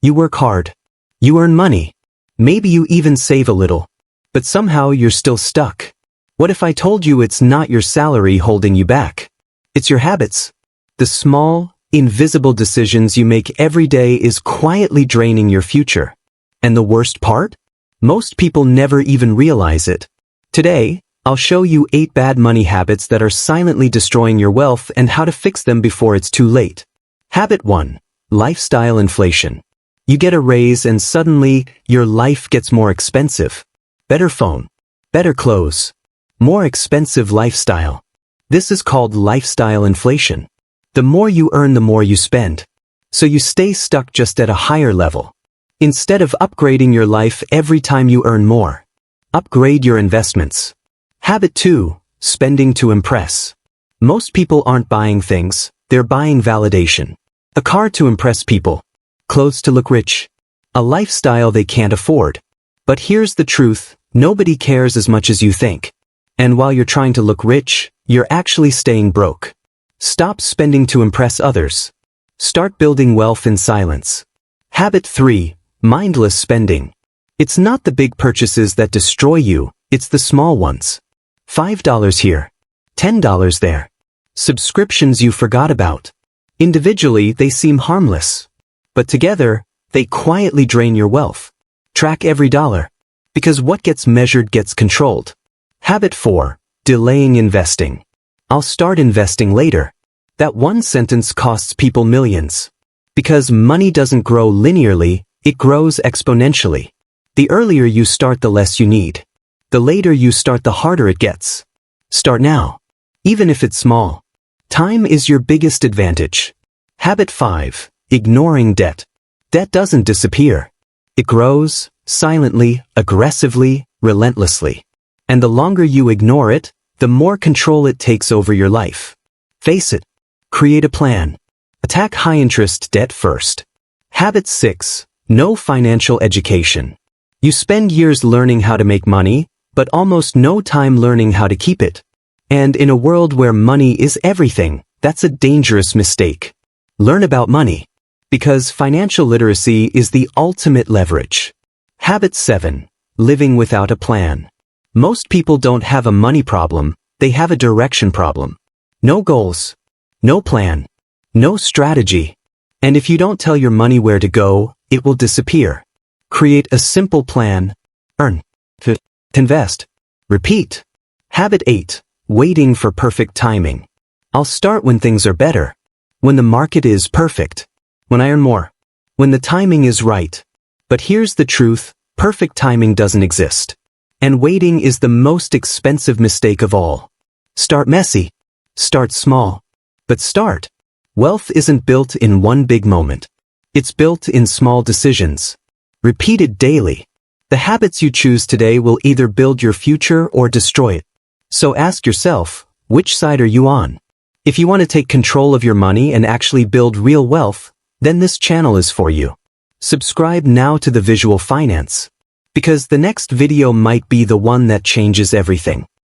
You work hard. You earn money. Maybe you even save a little. But somehow you're still stuck. What if I told you it's not your salary holding you back? It's your habits. The small, invisible decisions you make every day is quietly draining your future. And the worst part? Most people never even realize it. Today, I'll show you 8 bad money habits that are silently destroying your wealth and how to fix them before it's too late. Habit 1. Lifestyle inflation. You get a raise and suddenly, your life gets more expensive. Better phone. Better clothes. More expensive lifestyle. This is called lifestyle inflation. The more you earn, the more you spend. So you stay stuck just at a higher level. Instead of upgrading your life every time you earn more, upgrade your investments. Habit 2. Spending to impress. Most people aren't buying things, they're buying validation. A car to impress people. Clothes to look rich. A lifestyle they can't afford. But here's the truth, nobody cares as much as you think. And while you're trying to look rich, you're actually staying broke. Stop spending to impress others. Start building wealth in silence. Habit 3. Mindless spending. It's not the big purchases that destroy you, it's the small ones. $5 here. $10 there. Subscriptions you forgot about. Individually, they seem harmless. But together, they quietly drain your wealth. Track every dollar. Because what gets measured gets controlled. Habit 4. Delaying investing. I'll start investing later. That one sentence costs people millions. Because money doesn't grow linearly, it grows exponentially. The earlier you start, the less you need. The later you start, the harder it gets. Start now. Even if it's small. Time is your biggest advantage. Habit 5. Ignoring debt. Debt doesn't disappear. It grows, silently, aggressively, relentlessly. And the longer you ignore it, the more control it takes over your life. Face it. Create a plan. Attack high-interest debt first. Habit 6. No financial education. You spend years learning how to make money, but almost no time learning how to keep it. And in a world where money is everything, that's a dangerous mistake. Learn about money. Because financial literacy is the ultimate leverage. Habit 7. Living without a plan. Most people don't have a money problem, they have a direction problem. No goals. No plan. No strategy. And if you don't tell your money where to go, it will disappear. Create a simple plan. Earn. Invest. Repeat. Habit 8. Waiting for perfect timing. I'll start when things are better. When the market is perfect. When I earn more. When the timing is right. But here's the truth, perfect timing doesn't exist. And waiting is the most expensive mistake of all. Start messy. Start small. But start. Wealth isn't built in one big moment. It's built in small decisions. Repeated daily. The habits you choose today will either build your future or destroy it. So ask yourself, which side are you on? If you want to take control of your money and actually build real wealth, then this channel is for you. Subscribe now to the Visual Finance. Because the next video might be the one that changes everything.